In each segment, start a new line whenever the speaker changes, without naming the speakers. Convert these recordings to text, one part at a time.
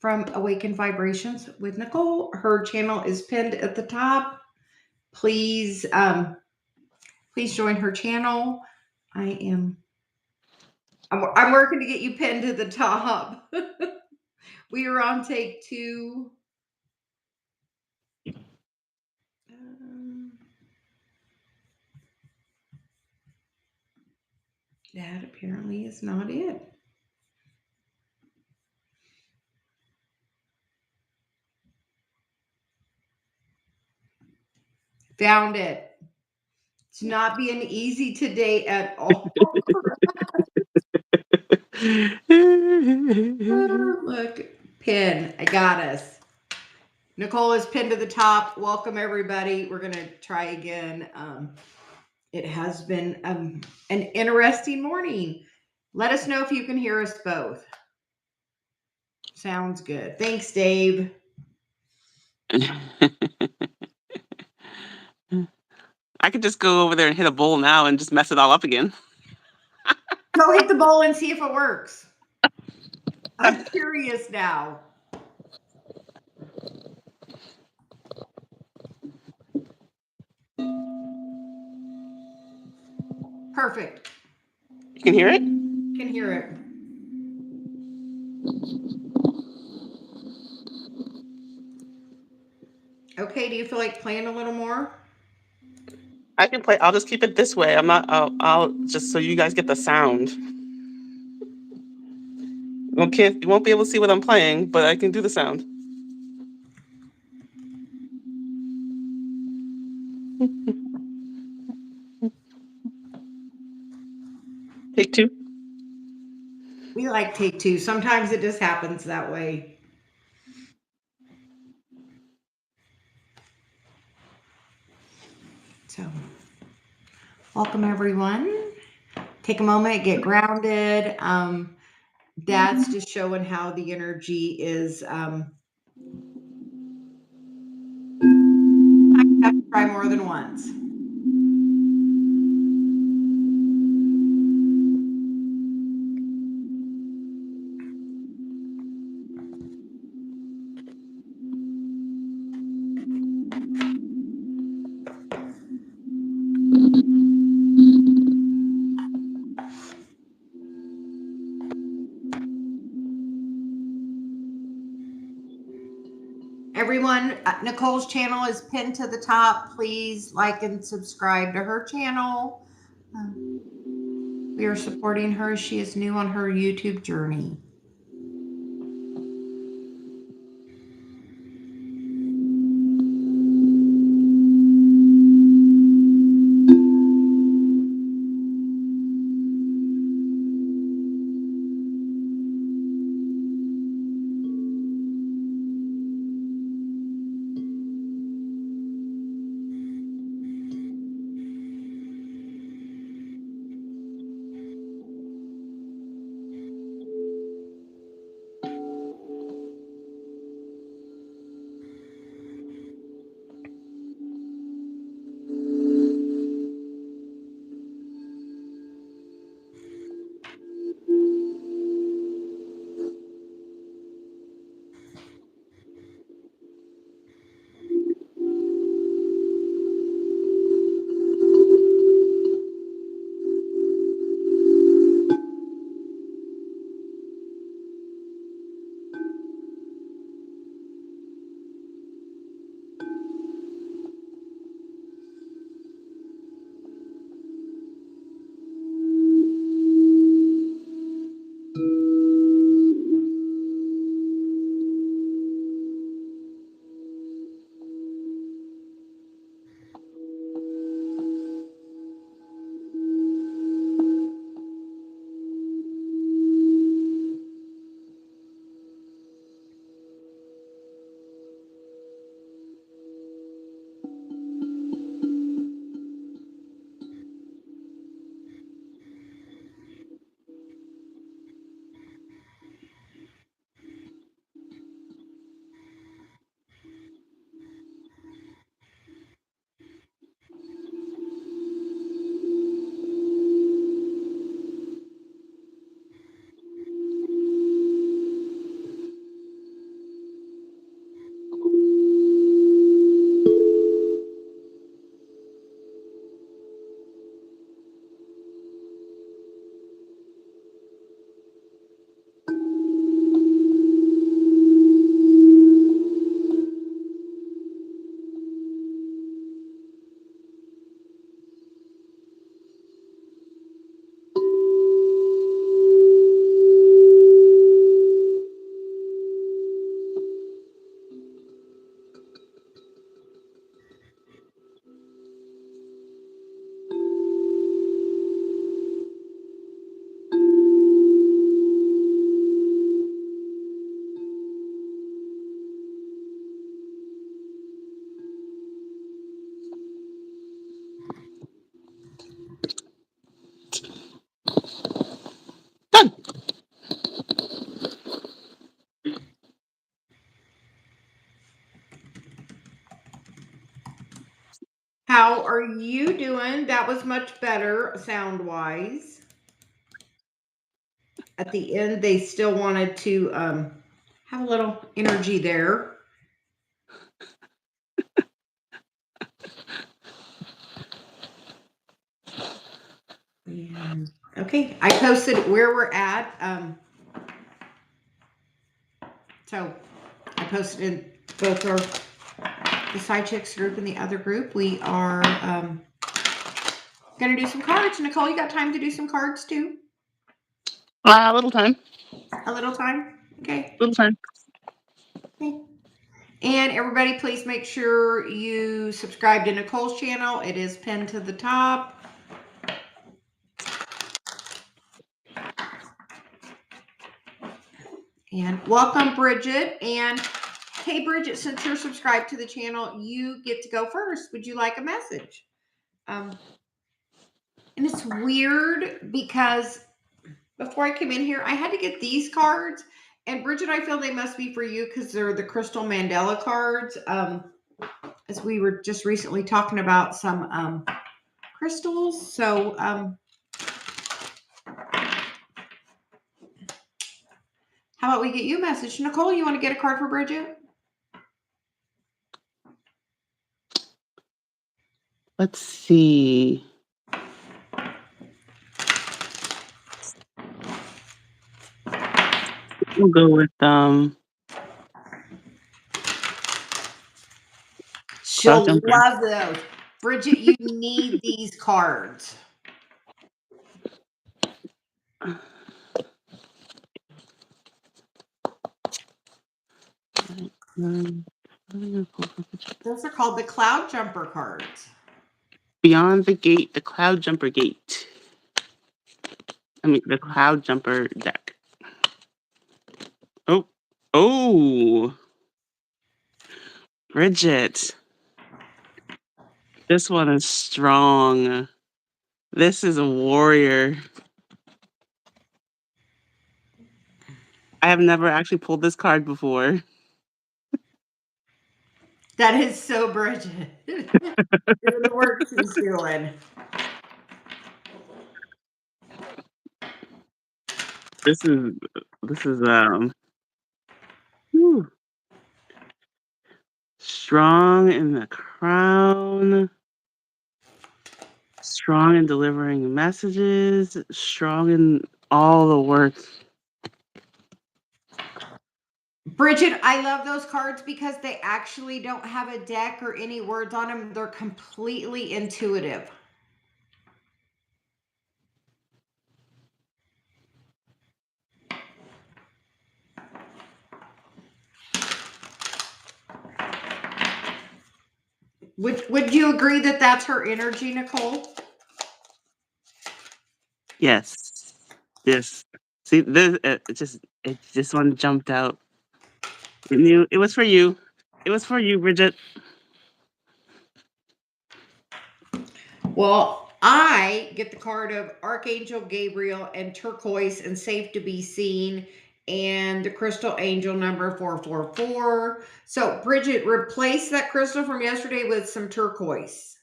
from Awakened Vibrations with Nicole. Her channel is pinned at the top. Please, please join her channel. I'm working to get you pinned to the top. We are on take 2. That apparently is not it. Found it. It's not being easy today at all. Look, pin. I got us. Nicole is pinned to the top. Welcome, everybody. We're going to try again. It has been an interesting morning. Let us know if you can hear us both. Sounds good. Thanks, Dave.
I could just go over there and hit a bowl now and just mess it all up again.
Go hit the bowl and see if it works. I'm curious now. Perfect.
You can hear it?
Can hear it. Okay, do you feel like playing a little more?
I can play. I'll just keep it this way. I'll just so you guys get the sound. You won't be able to see what I'm playing, but I can do the sound. Take 2.
We like take 2. Sometimes it just happens that way. So, welcome everyone. Take a moment, get grounded. That's just showing how the energy is. I have to try more than once. Everyone, Nicole's channel is pinned to the top. Please like and subscribe to her channel. We are supporting her. She is new on her YouTube journey. How are you doing? That was much better sound wise. At the end, they still wanted to have a little energy there. And, okay, I posted where we're at. So I posted in both the Side Chicks group and the other group. We are going to do some cards. Nicole, you got time to do some cards too?
A little time.
A little time? Okay.
Little time.
Okay. And everybody, please make sure you subscribe to Nicole's channel. It is pinned to the top. And welcome, Bridget. And hey, Bridget, since you're subscribed to the channel, you get to go first. Would you like a message? And it's weird because before I came in here, I had to get these cards. And Bridget, I feel they must be for you because they're the Crystal Mandela cards. As we were just recently talking about some crystals. So how about we get you a message? Nicole, you want to get a card for Bridget?
Let's see. We'll go with
She'll
Jumper.
love those. Bridget, you need these cards. Those are called the Cloud Jumper cards.
Beyond the Gate, the Cloud Jumper Gate. I mean, the Cloud Jumper deck. Oh, Bridget. This one is strong. This is a warrior. I have never actually pulled this card before.
That is so Bridget. Doing the work she's doing.
This is whew. Strong in the crown. Strong in delivering messages. Strong in all the work.
Bridget, I love those cards because they actually don't have a deck or any words on them. They're completely intuitive. Would you agree that that's her energy, Nicole?
Yes. Yes. See, this this one jumped out. It knew it was for you. It was for you, Bridget.
Well, I get the card of Archangel Gabriel and turquoise and safe to be seen and the crystal angel number 444. So, Bridget, replace that crystal from yesterday with some turquoise.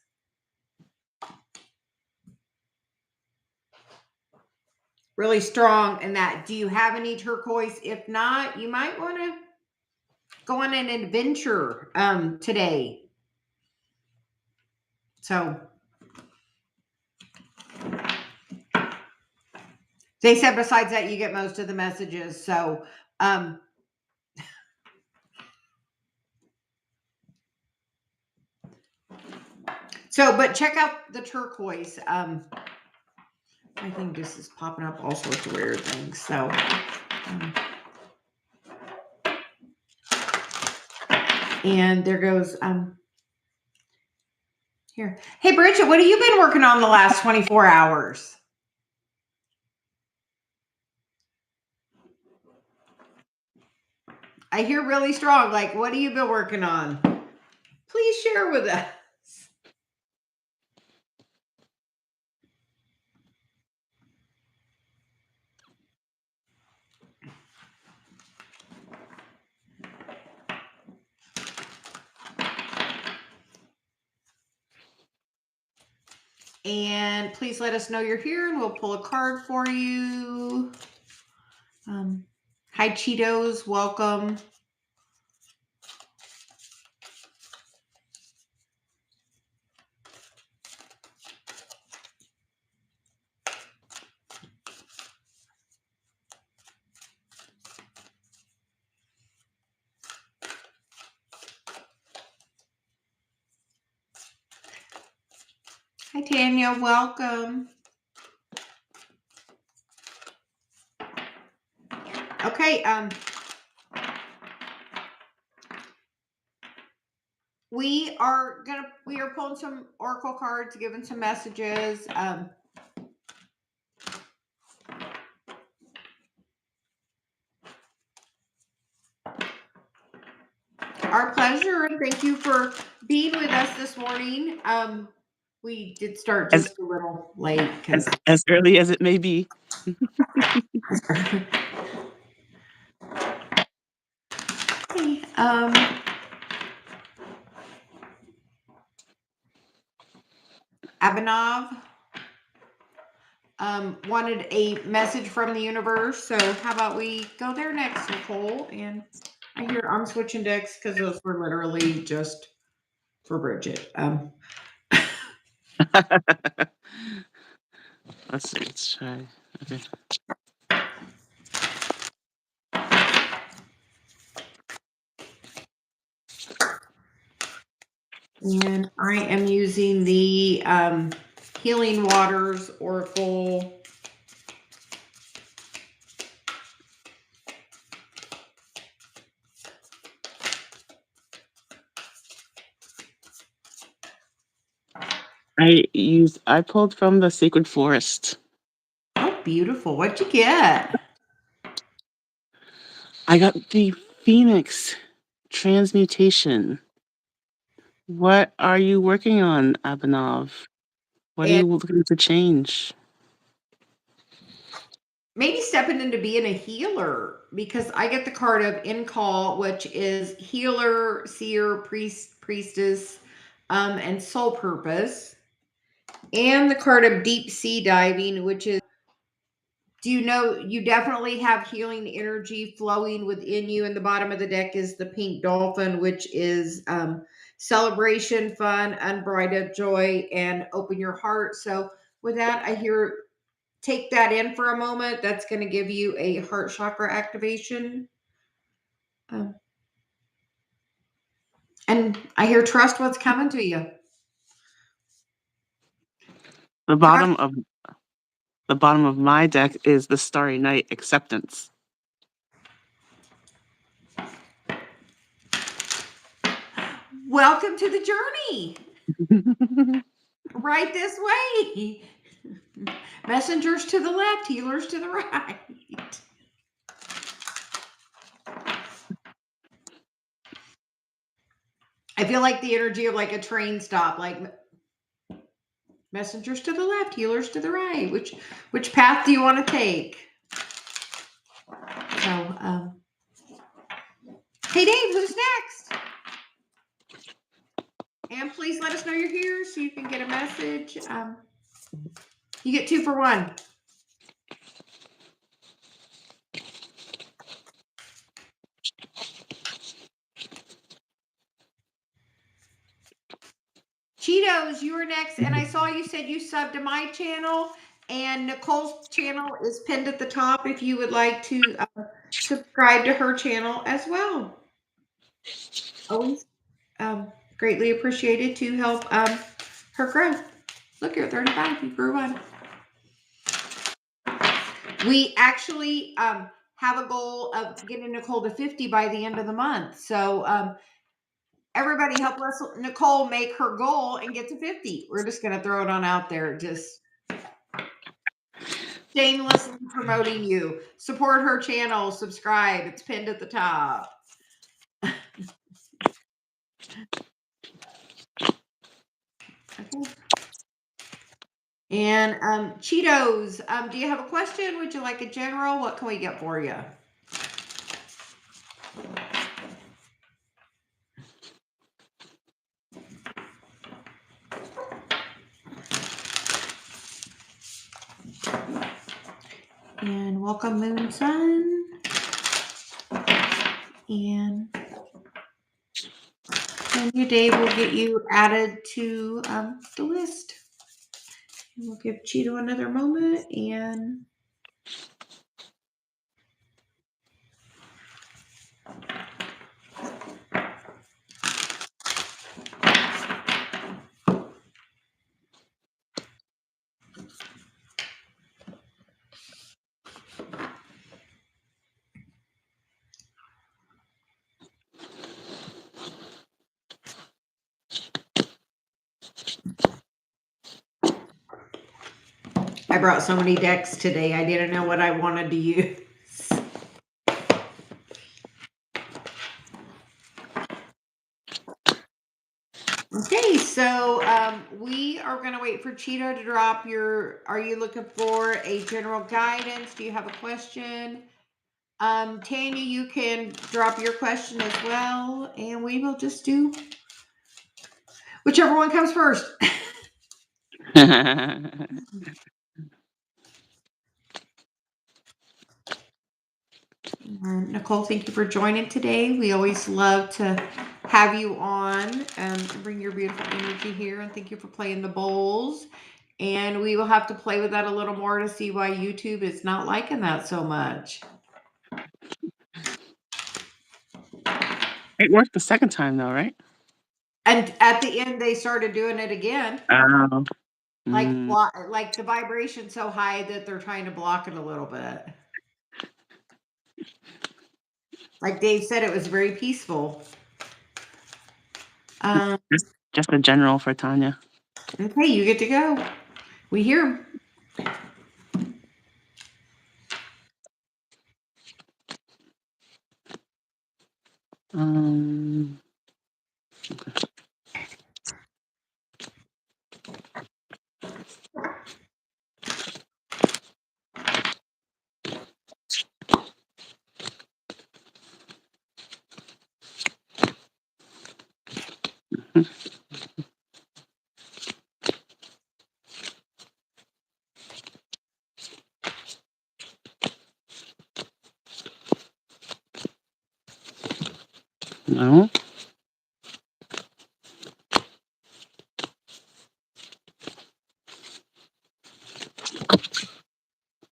Really strong in that. Do you have any turquoise? If not, you might want to go on an adventure today. So they said besides that, you get most of the messages. So but check out the turquoise. I think this is popping up all sorts of weird things. So and there goes here. Hey Bridget, what have you been working on the last 24 hours? I hear really strong. Like, what have you been working on? Please share with us. And please let us know you're here and we'll pull a card for you. Hi, Cheetos. Welcome. Hi, Tanya. Welcome. Okay. We are pulling some oracle cards, giving some messages. Our pleasure, and thank you for being with us this morning. We did start just a little late because
as early as it may be.
Hey, Abhinav wanted a message from the universe, so how about we go there next, Nicole? And I'm switching decks because those were literally just for Bridget.
Let's see. Let's try. Okay.
And I am using the Healing Waters Oracle.
I pulled from the Sacred Forest.
Oh, beautiful. What'd you get?
I got the Phoenix Transmutation. What are you working on, Abhinav? What are you looking to change?
Maybe stepping into being a healer, because I get the card of In Call, which is healer, seer, priestess, and soul purpose. And the card of Deep Sea Diving, which is, do you know, you definitely have healing energy flowing within you. And the bottom of the deck is the Pink Dolphin, which is celebration, fun, unbridled joy, and open your heart. So with that, I hear, take that in for a moment. That's going to give you a heart chakra activation. And I hear, trust what's coming to you.
The bottom of my deck is the Starry Night Acceptance.
Welcome to the journey. Right this way. Messengers to the left, healers to the right. I feel like the energy of like a train stop, like messengers to the left, healers to the right. Which path do you want to take? So, hey Dave, who's next? And please let us know you're here so you can get a message. You get 2 for 1. Cheetos, you were next, and I saw you said you subbed to my channel, and Nicole's channel is pinned at the top if you would like to subscribe to her channel as well. Always greatly appreciated to help her grow. Look, you're 35. You grew one. We actually have a goal of getting Nicole to 50 by the end of the month. So everybody help us, Nicole, make her goal and get to 50. We're just going to throw it on out there. Just shamelessly promoting you. Support her channel. Subscribe. It's pinned at the top. Okay. And Cheetos, do you have a question? Would you like a general? What can we get for you? And welcome, Moon Sun. And then Dave will get you added to the list. And we'll give Cheeto another moment. And I brought so many decks today, I didn't know what I wanted to use. Okay, so we are going to wait for Cheeto to drop your, are you looking for a general guidance? Do you have a question? Tanya, you can drop your question as well, and we will just do whichever one comes first. Nicole, thank you for joining today. We always love to have you on and bring your beautiful energy here. And thank you for playing the bowls. And we will have to play with that a little more to see why YouTube is not liking that so much.
It worked the second time, though, right?
And at the end, they started doing it again.
Oh.
Like the vibration so high that they're trying to block it a little bit. Like Dave said, it was very peaceful.
Just a general for Tanya.
Okay, you get to go. We hear
him. No.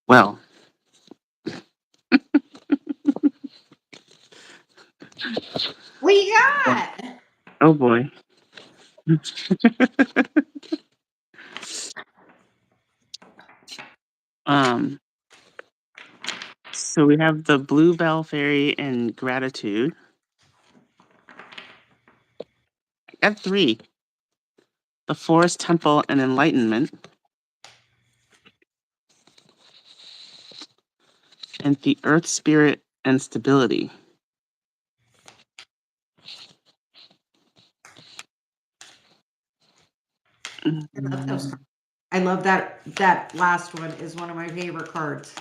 Well.
what you got?
Oh boy. So we have the Bluebell Fairy and Gratitude. I got 3. The Forest Temple and Enlightenment. And the Earth Spirit and Stability.
I love those. I love that. That last one is one of my favorite cards.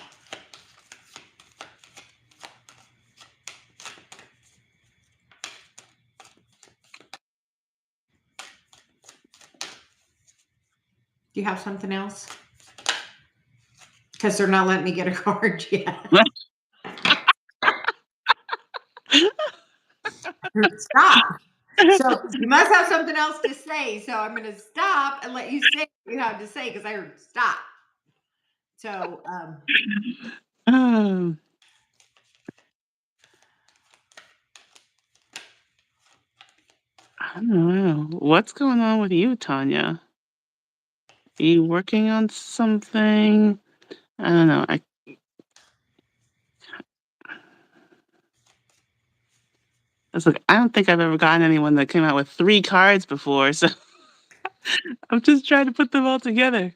Do you have something else? Because they're not letting me get a card yet. Stop. So you must have something else to say. So I'm going to stop and let you say what you have to say because I heard stop. So
Oh. I don't know. What's going on with you, Tanya? Are you working on something? I don't know. It's like, I don't think I've ever gotten anyone that came out with 3 cards before, so I'm just trying to put them all together.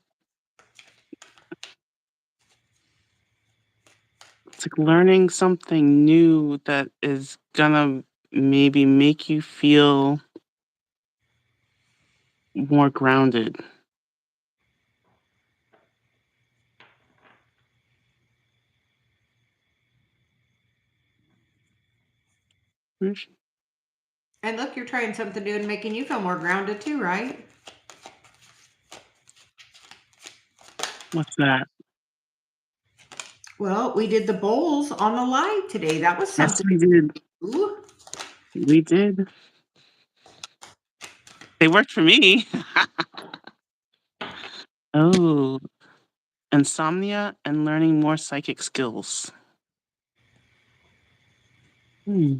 It's like learning something new that is gonna maybe make you feel more grounded.
and look, you're trying something new and making you feel more grounded too, right?
What's that?
Well, we did the bowls on the live today. That was
Yes,
something.
we did.
Ooh.
We did. They worked for me. Oh, insomnia and learning more psychic skills. Hmm.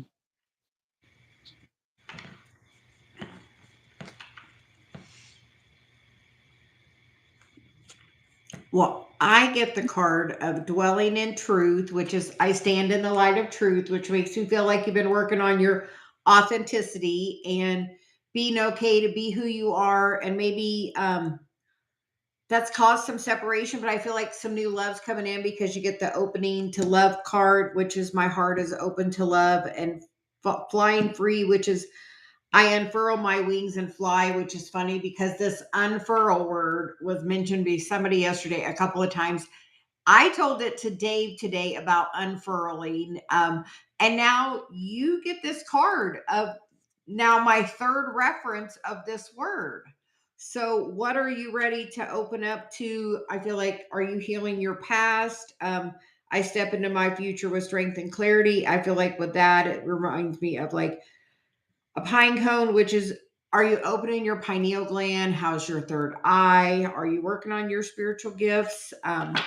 Well, I get the card of dwelling in truth, which is I stand in the light of truth, which makes you feel like you've been working on your authenticity and being okay to be who you are. And maybe that's caused some separation, but I feel like some new love's coming in because you get the opening to love card, which is my heart is open to love, and flying free, which is I unfurl my wings and fly, which is funny because this unfurl word was mentioned by somebody yesterday a couple of times. I told it to Dave today about unfurling. And now you get this card of now my third reference of this word. So, what are you ready to open up to? I feel like, are you healing your past? I step into my future with strength and clarity. I feel like with that, it reminds me of like a pine cone, which is, are you opening your pineal gland? How's your third eye? Are you working on your spiritual gifts? The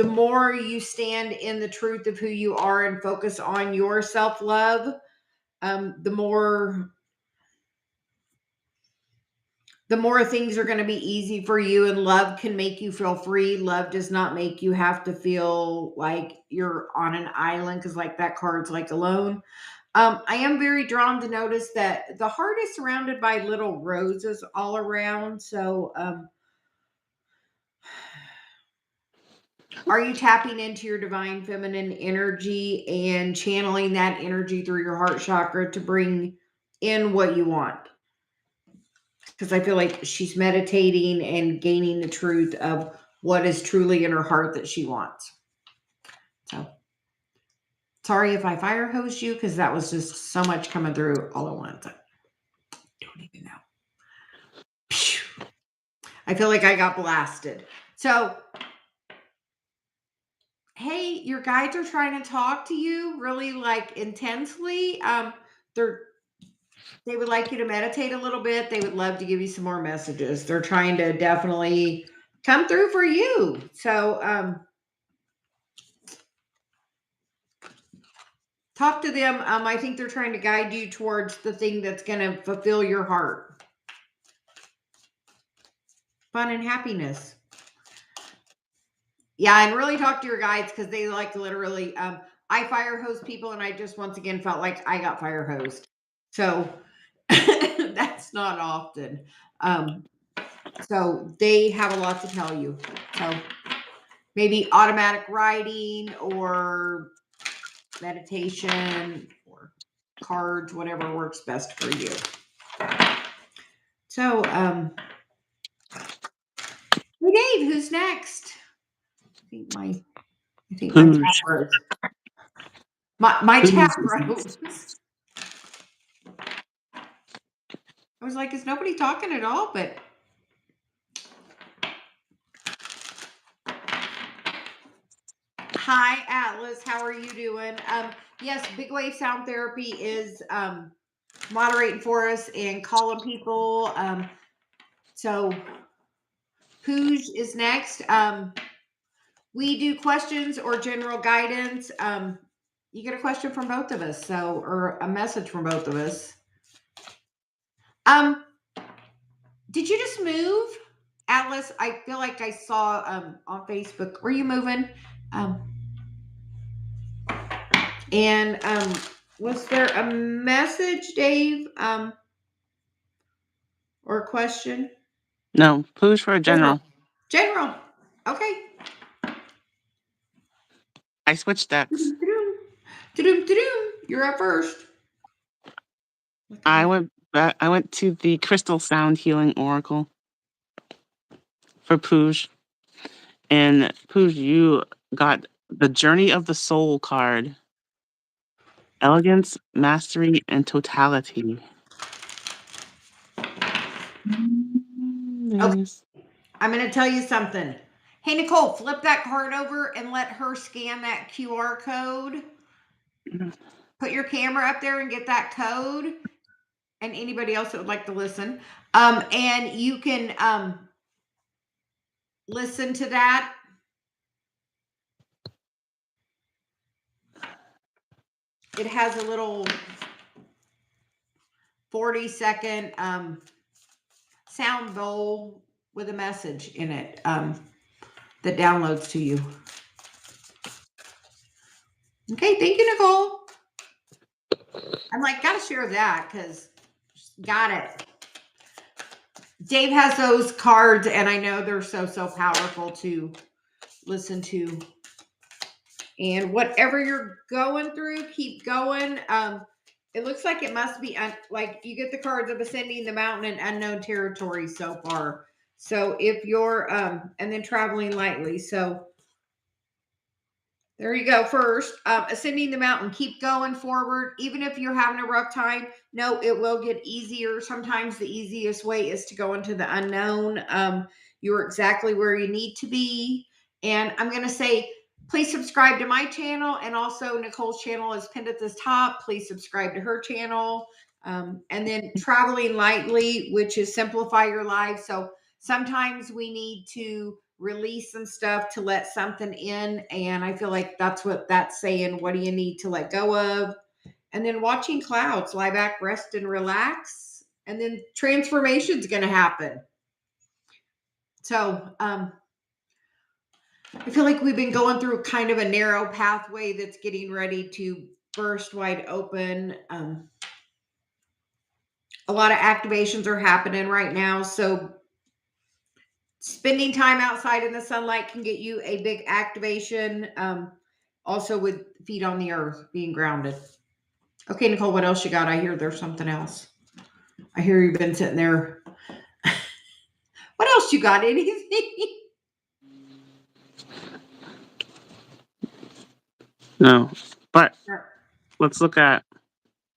more you stand in the truth of who you are and focus on your self love, the more things are going to be easy for you, and love can make you feel free. Love does not make you have to feel like you're on an island, because like that card's like alone. I am very drawn to notice that the heart is surrounded by little roses all around. So, are you tapping into your divine feminine energy and channeling that energy through your heart chakra to bring in what you want? Because I feel like she's meditating and gaining the truth of what is truly in her heart that she wants. So, sorry if I fire hose you, because that was just so much coming through all at once. I don't even know. I feel like I got blasted. So, hey, your guides are trying to talk to you really like intensely. They would like you to meditate a little bit. They would love to give you some more messages. They're trying to definitely come through for you. So, talk to them. I think they're trying to guide you towards the thing that's going to fulfill your heart. Fun and happiness. Yeah, and really talk to your guides, because they like literally, I fire hose people, and I just once again felt like I got fire hosed. So that's not often. So they have a lot to tell you. So maybe automatic writing or meditation or cards, whatever works best for you. So, hey Dave, who's next? I think my tap
Pooge.
froze. My tap
Pooge is
froze.
next.
I was like, is nobody talking at all? But hi, Atlas. How are you doing? Yes, Big Wave Sound Therapy is moderating for us and calling people. So Pooge is next. We do questions or general guidance. You get a question from both of us, so, or a message from both of us. Did you just move, Atlas? I feel like I saw on Facebook. Were you moving? And was there a message, Dave? Or a question?
No, Pooge for a general.
General. Okay.
I switched decks.
You're up first.
I went back. I went to the Crystal Sound Healing Oracle for Pooge, and Pooge, you got the Journey of the Soul card. Elegance, mastery, and totality.
Okay. I'm going to tell you something. Hey, Nicole, flip that card over and let her scan that QR code. Put your camera up there and get that code. And anybody else that would like to listen. And you can listen to that. It has a little 40-second sound bowl with a message in it that downloads to you. Okay, thank you, Nicole. I'm like, gotta share that because got it. Dave has those cards, and I know they're so powerful to listen to. And whatever you're going through, keep going. It looks like it must be like you get the cards of ascending the mountain and unknown territory so far. So if you're and then traveling lightly. So there you go. First, ascending the mountain, keep going forward. Even if you're having a rough time, no, it will get easier. Sometimes the easiest way is to go into the unknown. You're exactly where you need to be. And I'm going to say, please subscribe to my channel. And also Nicole's channel is pinned at this top. Please subscribe to her channel. And then traveling lightly, which is simplify your life. So sometimes we need to release some stuff to let something in. And I feel like that's what that's saying. What do you need to let go of? And then watching clouds, lie back, rest, and relax. And then transformation is going to happen. So I feel like we've been going through kind of a narrow pathway that's getting ready to burst wide open. A lot of activations are happening right now. So spending time outside in the sunlight can get you a big activation. Also with feet on the earth, being grounded. Okay, Nicole, what else you got? I hear there's something else. I hear you've been sitting there. What else you got? Anything?
No, but let's look at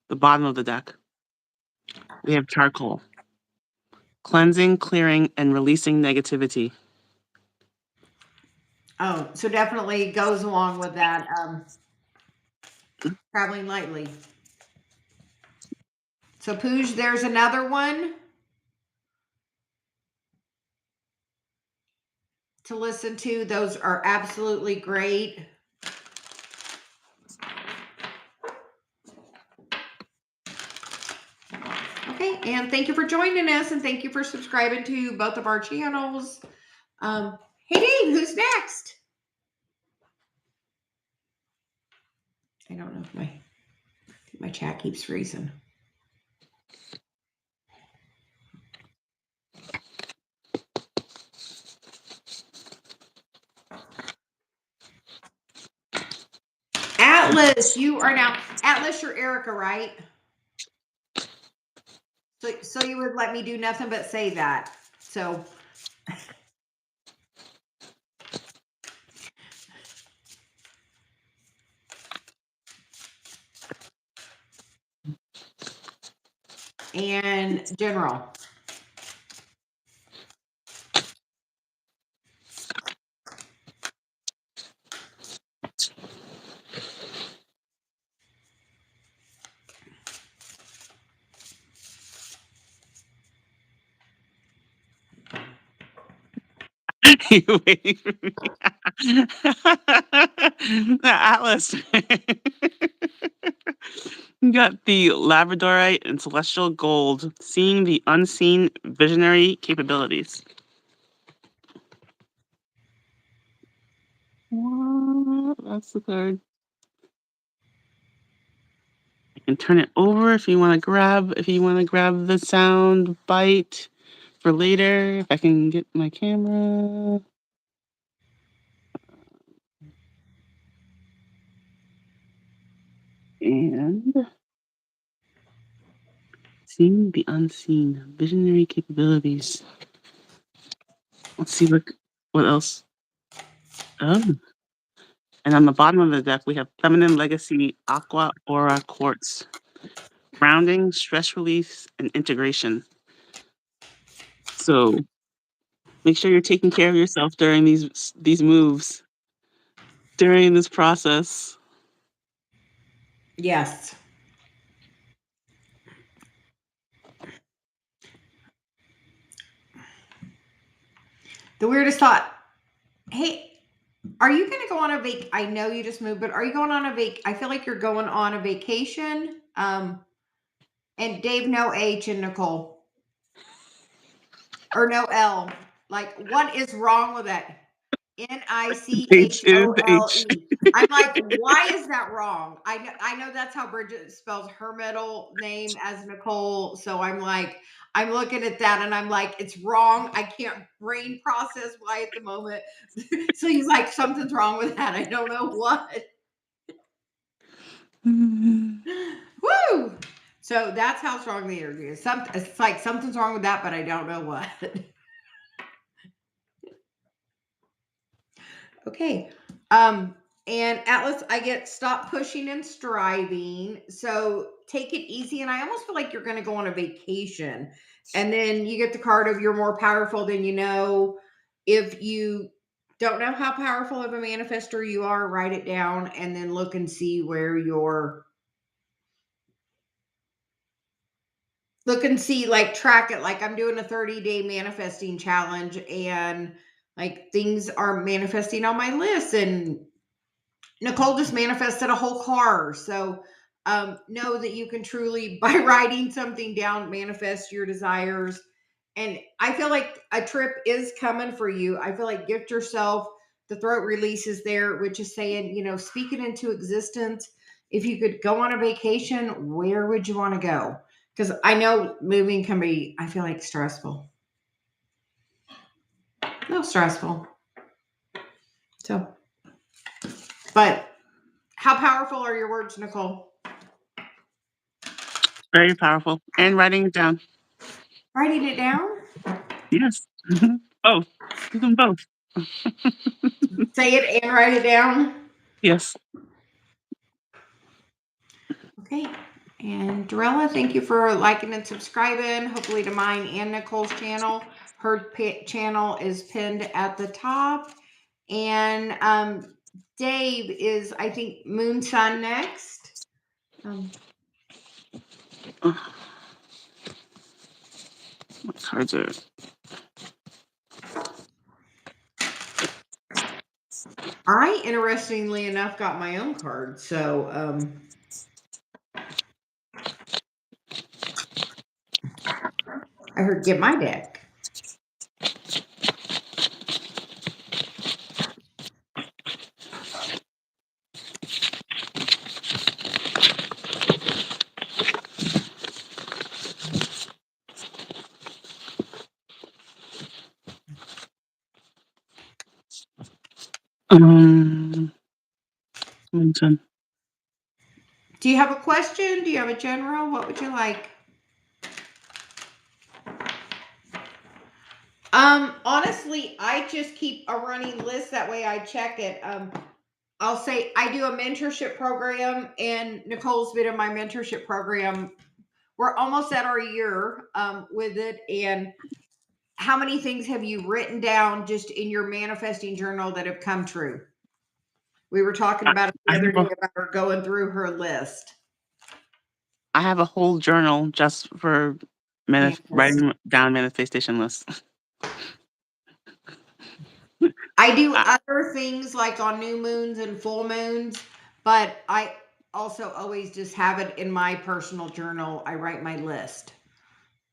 the bottom of the deck. We have charcoal. Cleansing, clearing, and releasing negativity.
Oh, so definitely goes along with that. Traveling lightly. So Pooj, there's another one to listen to. Those are absolutely great. Okay, and thank you for joining us, and thank you for subscribing to both of our channels. Hey Dave, who's next? I don't know if my chat keeps freezing. Atlas, you are now Atlas. You're Erica, right? So you would let me do nothing but say that. So and general.
You waiting for me? Atlas. You got the Labradorite and Celestial Gold, seeing the unseen visionary capabilities. What? That's the card. I can turn it over if you want to grab the sound bite for later. If I can get my camera. And seeing the unseen visionary capabilities. Let's see what else. Oh. And on the bottom of the deck, we have Feminine Legacy Aqua Aura Quartz. Grounding, stress release, and integration. So Make sure you're taking care of yourself during these moves, during this process.
Yes. The weirdest thought. Hey, are you going to go on a I know you just moved, but are you going on a I feel like you're going on a vacation. And Dave, no H and Nicole. Or no L. Like, what is wrong with that? Nichole. I'm like, why is that wrong? I know that's how Bridget spells her middle name as Nicole. So I'm like, I'm looking at that and I'm like, it's wrong. I can't brain process why at the moment. So he's like, something's wrong with that. I don't know what. Woo! So that's how strong the energy is. It's like something's wrong with that, but I don't know what. Okay. And Atlas, I get stop pushing and striving. So take it easy. And I almost feel like you're going to go on a vacation. And then you get the card of you're more powerful than you know. If you don't know how powerful of a manifester you are, write it down and then look and see where you're. Look and see, like track it. Like I'm doing a 30-day manifesting challenge and like things are manifesting on my list. And Nicole just manifested a whole car. So know that you can truly, by writing something down, manifest your desires. And I feel like a trip is coming for you. I feel like gift yourself. The throat release is there, which is saying, speak it into existence. If you could go on a vacation, where would you want to go? Because I know moving can be, I feel like, stressful. No, stressful. So, but how powerful are your words, Nicole?
Very powerful. And writing it down.
Writing it down?
Yes. Both. Do them both.
Say it and write it down.
Yes.
Okay. And Dorella, thank you for liking and subscribing. Hopefully to mine and Nicole's channel. Her channel is pinned at the top. And Dave is, I think, Moon Sun next.
What cards are?
I, interestingly enough, got my own card. So I heard get my deck.
Moonson.
Do you have a question? Do you have a general? What would you like? Honestly, I just keep a running list. That way I check it. I'll say I do a mentorship program and Nicole's been in my mentorship program. We're almost at our year with it. And how many things have you written down just in your manifesting journal that have come true? We were talking about it the other day about her going through her list.
I have a whole journal just for writing down manifestation lists.
I do other things like on new moons and full moons, but I also always just have it in my personal journal. I write my list.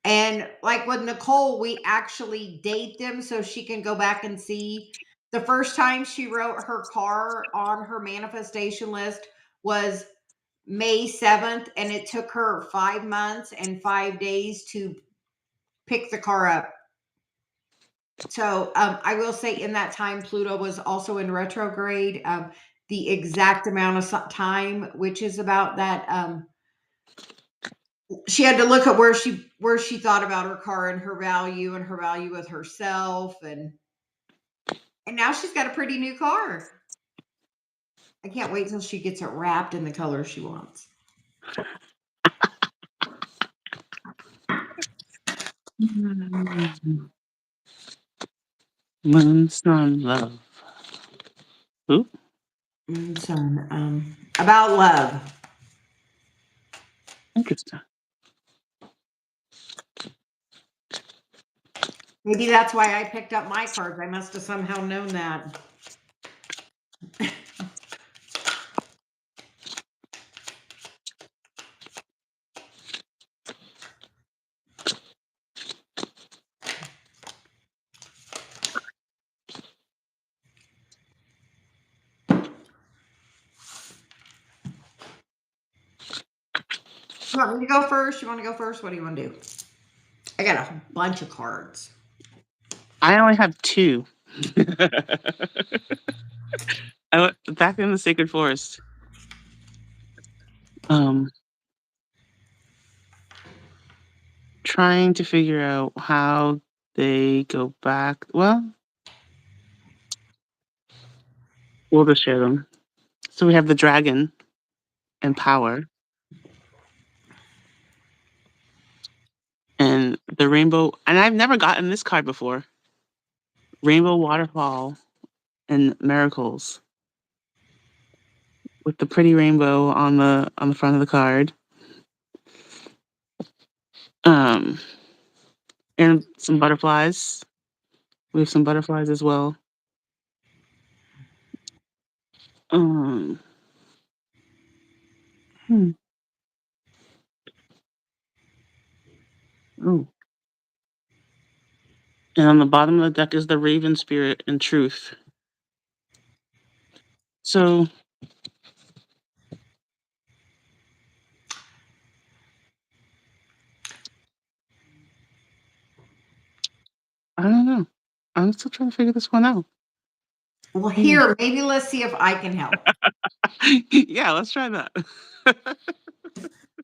And like with Nicole, we actually date them so she can go back and see. The first time she wrote her car on her manifestation list was May 7th, and it took her 5 months and 5 days to pick the car up. So I will say in that time, Pluto was also in retrograde. The exact amount of time, which is about that. She had to look at where she thought about her car and her value with herself, and now she's got a pretty new car. I can't wait till she gets it wrapped in the color she wants.
Moon, sun, love. Ooh.
Sun. About love.
Interesting.
Maybe that's why I picked up my cards. I must have somehow known that. You want me to go first? You want to go first? What do you want to do? I got a bunch of cards.
I only have 2. I went back in the sacred forest. Trying to figure out how they go back. Well, we'll just share them. So we have the dragon and power, and the rainbow. And I've never gotten this card before. Rainbow waterfall and miracles, with the pretty rainbow on the front of the card. And some butterflies. We have some butterflies as well. Hmm. Oh. And on the bottom of the deck is the raven spirit and truth. So I don't know. I'm still trying to figure this one out.
Well, here, maybe let's see if I can help.
Yeah, let's try that.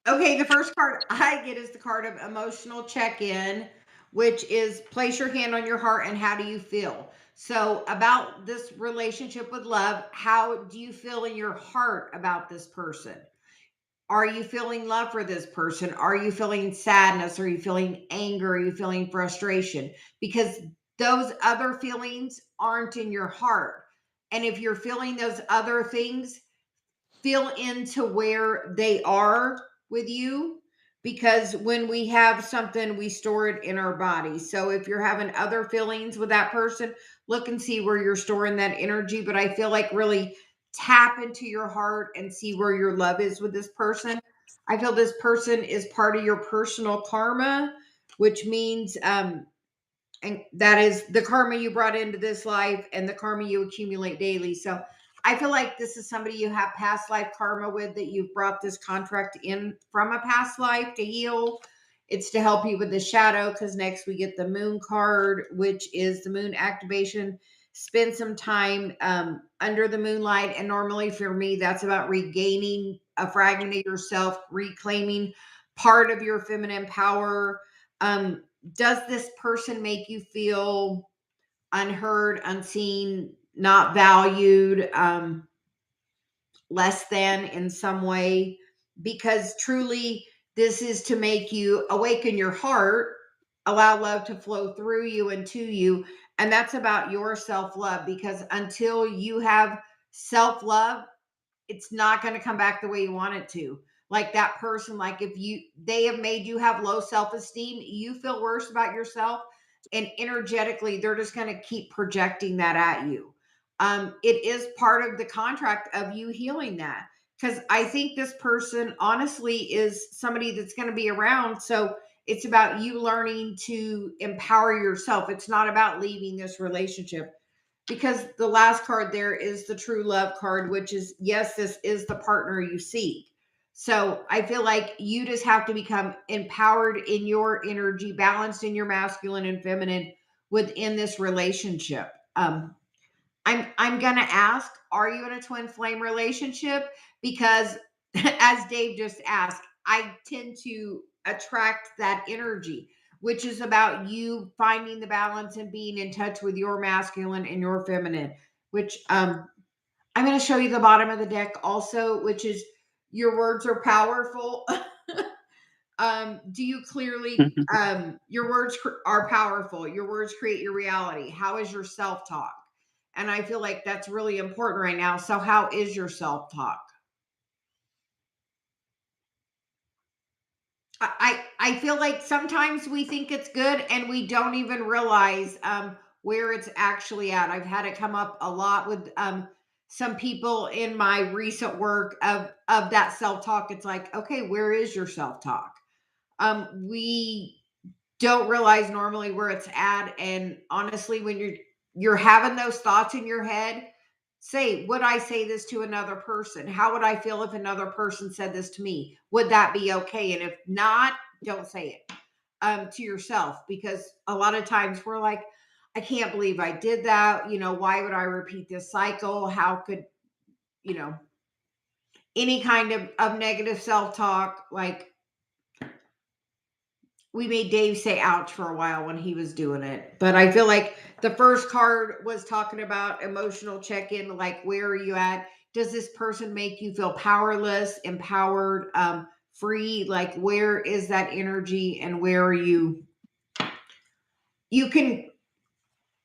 Okay, the first card I get is the card of emotional check-in, which is place your hand on your heart and how do you feel? So, about this relationship with love, how do you feel in your heart about this person? Are you feeling love for this person? Are you feeling sadness? Are you feeling anger? Are you feeling frustration? Because those other feelings aren't in your heart. And if you're feeling those other things, feel into where they are with you, because when we have something we store it in our body. So if you're having other feelings with that person, look and see where you're storing that energy. But I feel like really tap into your heart and see where your love is with this person. I feel this person is part of your personal karma, which means and that is the karma you brought into this life and the karma you accumulate daily. So I feel like this is somebody you have past life karma with, that you've brought this contract in from a past life to heal. It's to help you with the shadow, because next we get the moon card, which is the moon activation. Spend some time under the moonlight. And normally for me, that's about regaining a fragment of yourself, reclaiming part of your feminine power. Does this person make you feel unheard, unseen, not valued, less than in some way? Because truly, this is to make you awaken your heart, allow love to flow through you and to you. And that's about your self love, because until you have self love, it's not going to come back the way you want it to. Like that person, like if they have made you have low self-esteem, you feel worse about yourself, and energetically they're just going to keep projecting that at you. It is part of the contract of you healing that, because I think this person honestly is somebody that's going to be around. So it's about you learning to empower yourself. It's not about leaving this relationship, because the last card there is the true love card, which is, yes, this is the partner you seek. So I feel like you just have to become empowered in your energy, balanced in your masculine and feminine within this relationship. I'm gonna ask, are you in a twin flame relationship? Because as Dave just asked, I tend to attract that energy, which is about you finding the balance and being in touch with your masculine and your feminine, which I'm going to show you the bottom of the deck also, which is your words are powerful. Do you clearly, your words are powerful. Your words create your reality. How is your self-talk? And I feel like that's really important right now. So how is your self-talk? I feel like sometimes we think it's good and we don't even realize where it's actually at. I've had it come up a lot with some people in my recent work of that self-talk. It's like, okay, where is your self-talk? We don't realize normally where it's at. And honestly, when you're having those thoughts in your head, say, would I say this to another person? How would I feel if another person said this to me? Would that be okay? And if not, don't say it to yourself, because a lot of times we're like, I can't believe I did that. Why would I repeat this cycle? How could, any kind of negative self-talk, like, we made Dave say ouch for a while when he was doing it. But I feel like the first card was talking about emotional check-in, like, where are you at? Does this person make you feel powerless, empowered, free? Like, where is that energy and where are you? You can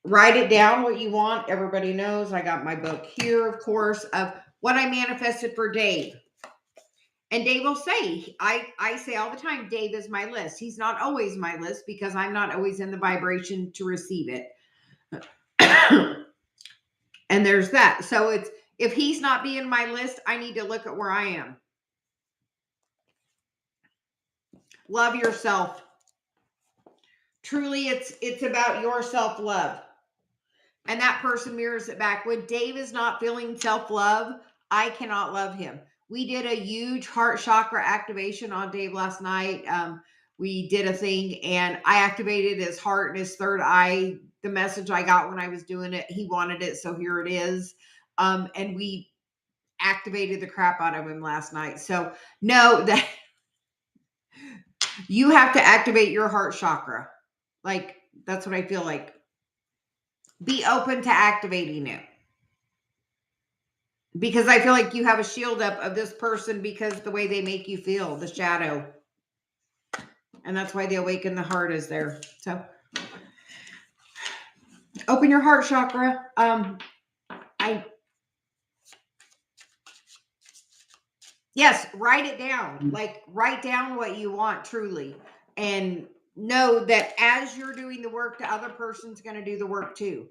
write it down what you want. Everybody knows I got my book here, of course, of what I manifested for Dave. And Dave will say, I say all the time, Dave is my list. He's not always my list because I'm not always in the vibration to receive it. And there's that. So it's, if he's not being my list, I need to look at where I am. Love yourself. Truly, it's about your self-love. And that person mirrors it back. When Dave is not feeling self-love, I cannot love him. We did a huge heart chakra activation on Dave last night. We did a thing and I activated his heart and his third eye. The message I got when I was doing it, he wanted it. So here it is. And we activated the crap out of him last night. So know that you have to activate your heart chakra. Like, that's what I feel like. Be open to activating it. Because I feel like you have a shield up of this person because the way they make you feel, the shadow. And that's why the awaken the heart is there. So open your heart chakra. Yes, write it down. Like, write down what you want truly. And know that as you're doing the work, the other person's going to do the work too.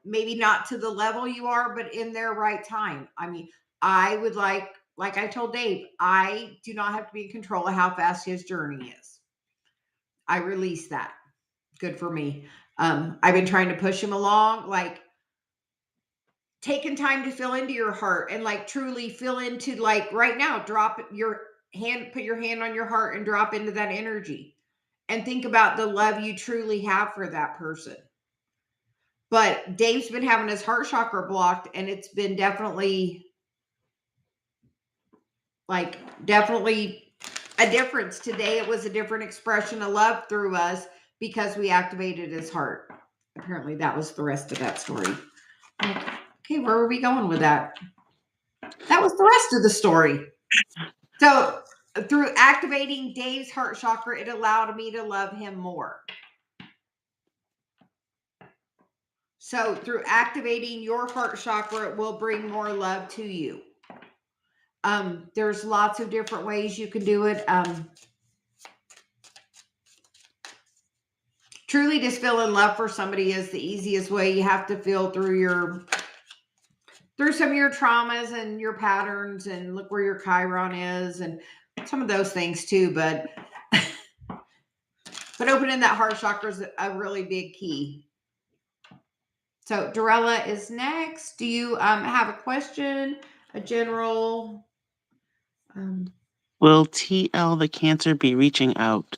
Maybe not to the level you are, but in their right time. I mean, I would like I told Dave, I do not have to be in control of how fast his journey is. I release that. Good for me. I've been trying to push him along, like taking time to feel into your heart and like truly feel into, like, right now, drop your hand, put your hand on your heart and drop into that energy and think about the love you truly have for that person. But Dave's been having his heart chakra blocked and it's been definitely a difference. Today it was a different expression of love through us because we activated his heart. Apparently that was the rest of that story. Okay, where were we going with that? That was the rest of the story. So through activating Dave's heart chakra, it allowed me to love him more. So through activating your heart chakra, it will bring more love to you. There's lots of different ways you can do it. Truly just feel in love for somebody is the easiest way. You have to feel through some of your traumas and your patterns and look where your Chiron is and some of those things too. But opening that heart chakra is a really big key. So Dorella is next. Do you have a question? A general?
Will TL the Cancer be reaching out?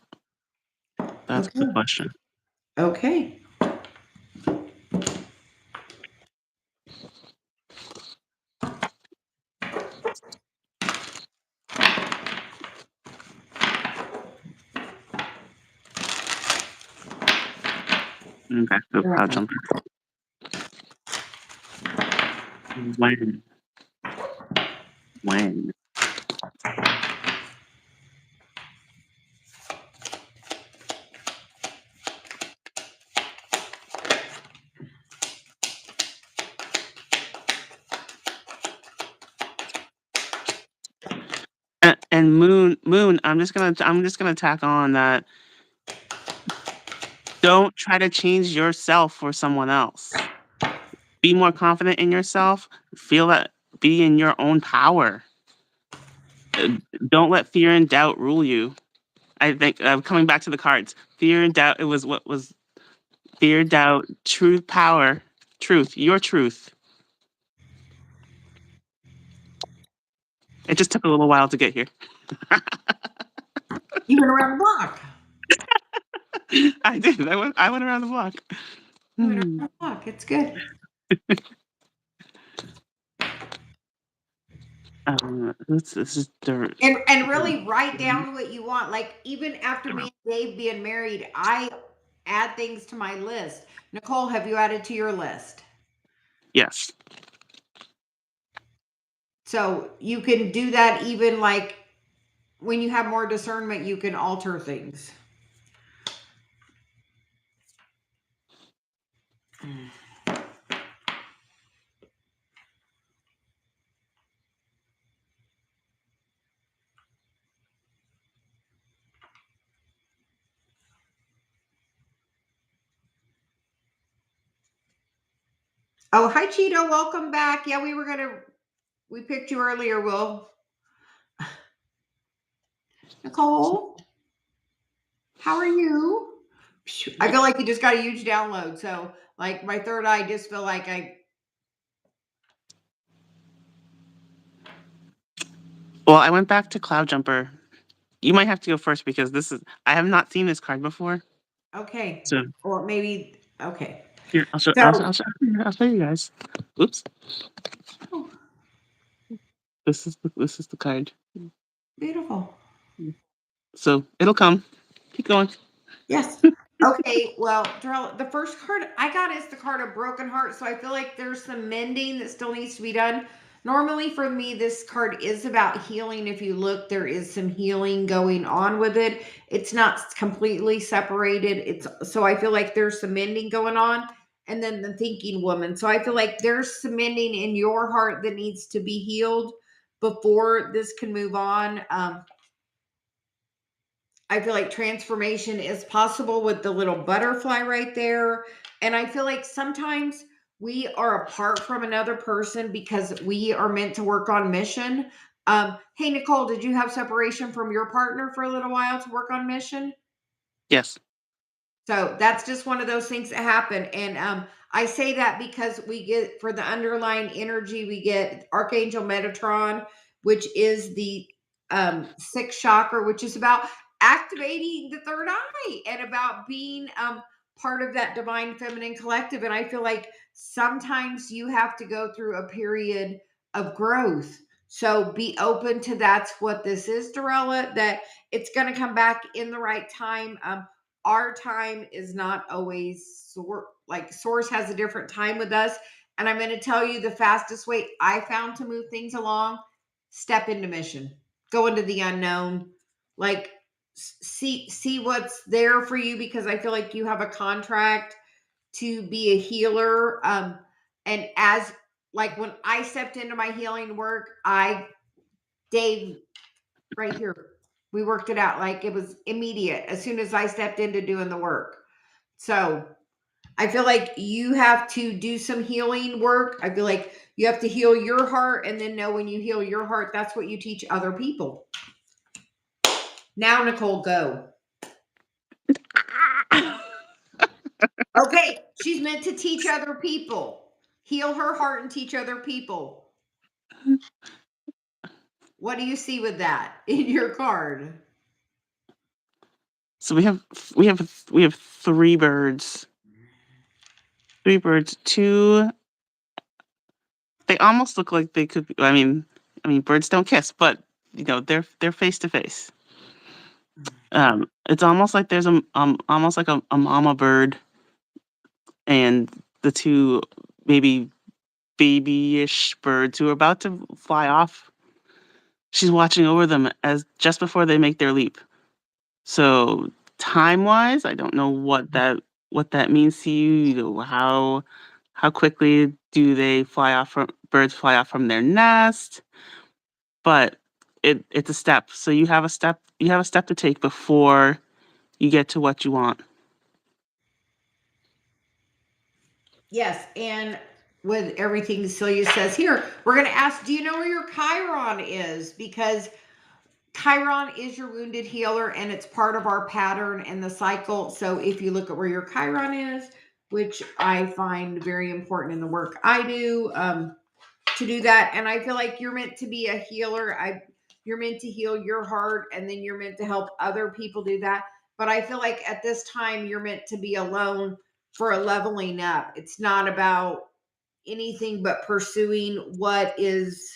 That's
Okay.
the question.
Okay.
Okay, so cloud jumper. When? And Moon, I'm just gonna tack on that. Don't try to change yourself for someone else. Be more confident in yourself. Feel that. Be in your own power. Don't let fear and doubt rule you. I think coming back to the cards, fear and doubt. It was what was fear, doubt, truth, power, truth. Your truth. It just took a little while to get here.
You went around the block.
I did. I went around the block.
You went around the block. It's good.
This is dirt.
And really write down what you want. Like even after me and Dave being married, I add things to my list. Nicole, have you added to your list?
Yes.
So you can do that even like when you have more discernment, you can alter things. Oh, hi Cheeto, welcome back. Yeah, we picked you earlier, Will. Nicole, how are you? I feel like you just got a huge download. So like my third eye just feel like
Well, I went back to Cloud Jumper. You might have to go first because I have not seen this card before.
okay.
So
Or maybe okay.
here, I'll show you guys. Oops.
Oh,
This is the card.
beautiful.
So it'll come. Keep going.
Yes. Okay, well, Darrell, the first card I got is the card of broken heart. So I feel like there's some mending that still needs to be done. Normally for me, this card is about healing. If you look, there is some healing going on with it. It's not completely separated. So I feel like there's some mending going on. And then the thinking woman. So I feel like there's some mending in your heart that needs to be healed before this can move on. I feel like transformation is possible with the little butterfly right there. And I feel like sometimes we are apart from another person because we are meant to work on mission. Hey, Nicole, did you have separation from your partner for a little while to work on mission?
Yes.
So that's just one of those things that happen. And I say that because we get for the underlying energy, we get Archangel Metatron, which is the sixth chakra, which is about activating the third eye and about being part of that divine feminine collective. And I feel like sometimes you have to go through a period of growth. So be open to that's what this is, Dorella, that it's going to come back in the right time. Our time is not always source has a different time with us. And I'm going to tell you the fastest way I found to move things along: step into mission, go into the unknown, like see what's there for you, because I feel like you have a contract to be a healer. And as like when I stepped into my healing work, Dave, right here, we worked it out. Like it was immediate as soon as I stepped into doing the work. So I feel like you have to do some healing work. I feel like you have to heal your heart, and then know when you heal your heart, that's what you teach other people. Now, Nicole, go. Okay, she's meant to teach other people. Heal her heart and teach other people. What do you see with that in your card?
So we have three birds. Three birds. Two. They almost look like they could be. I mean, birds don't kiss, but they're face to face. It's almost like there's almost like a mama bird, and the two maybe babyish birds who are about to fly off. She's watching over them as just before they make their leap. So time wise, I don't know what that means to you. How quickly do they fly off from birds fly off from their nest? But it's a step. So you have a step to take before you get to what you want.
Yes, and with everything Celia says here, we're going to ask, do you know where your Chiron is? Because Chiron is your wounded healer, and it's part of our pattern and the cycle. So if you look at where your Chiron is, which I find very important in the work I do, to do that. And I feel like you're meant to be a healer. You're meant to heal your heart, and then you're meant to help other people do that. But I feel like at this time, you're meant to be alone for a leveling up. It's not about anything but pursuing what is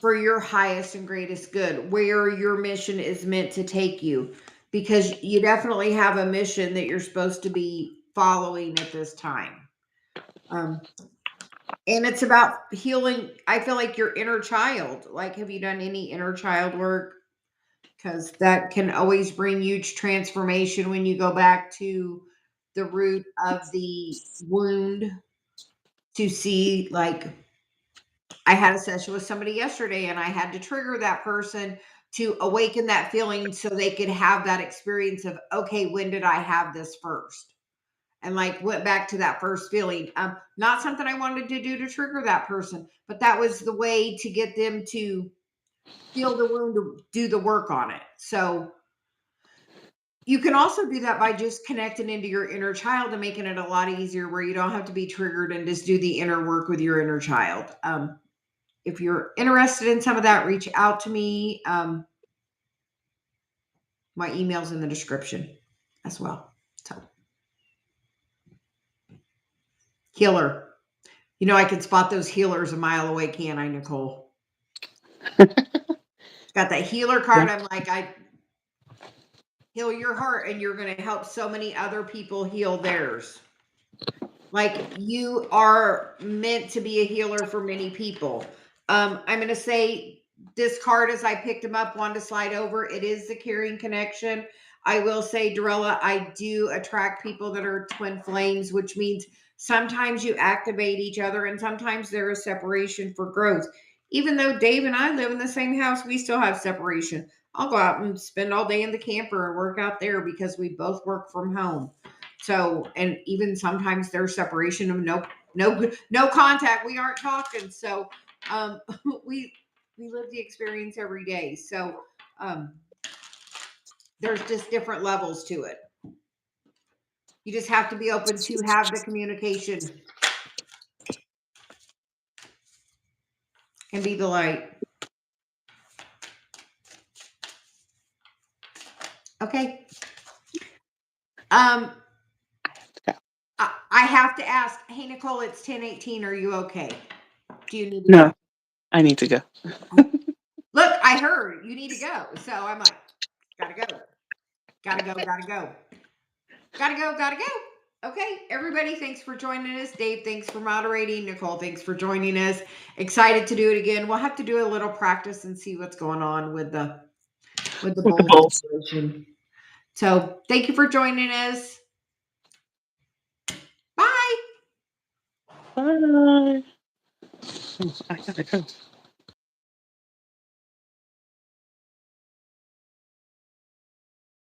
for your highest and greatest good, where your mission is meant to take you, because you definitely have a mission that you're supposed to be following at this time. And it's about healing. I feel like your inner child. Like, have you done any inner child work? Because that can always bring huge transformation when you go back to the root of the wound to see, like, I had a session with somebody yesterday, and I had to trigger that person to awaken that feeling so they could have that experience of, okay, when did I have this first? And like went back to that first feeling. Not something I wanted to do to trigger that person, but that was the way to get them to feel the wound, to do the work on it. So you can also do that by just connecting into your inner child and making it a lot easier, where you don't have to be triggered and just do the inner work with your inner child. If you're interested in some of that, reach out to me. My email's in the description as well. So, healer. You know, I can spot those healers a mile away, can't I, Nicole? Got that healer card. I'm like, I heal your heart, and you're going to help so many other people heal theirs. Like, you are meant to be a healer for many people. I'm going to say this card, as I picked them up, wanted to slide over. It is the caring connection. I will say, Dorella, I do attract people that are twin flames, which means sometimes you activate each other, and sometimes there is separation for growth. Even though Dave and I live in the same house, we still have separation. I'll go out and spend all day in the camper and work out there because we both work from home. So, and even sometimes there's separation of no contact. We aren't talking. So, we live the experience every day. So, there's just different levels to it. You just have to be open to have the communication and be the light. Okay. I have to ask, hey, Nicole, it's 10:18. Are you okay? Do you need to go?
I need to go.
Look, I heard you need to go. So I'm like, gotta go. Gotta go, gotta go. Gotta go, gotta go. Okay, everybody, thanks for joining us. Dave, thanks for moderating. Nicole, thanks for joining us. Excited to do it again. We'll have to do a little practice and see what's going on with the bowl situation. So thank you for joining us. Bye.
Bye. I gotta go.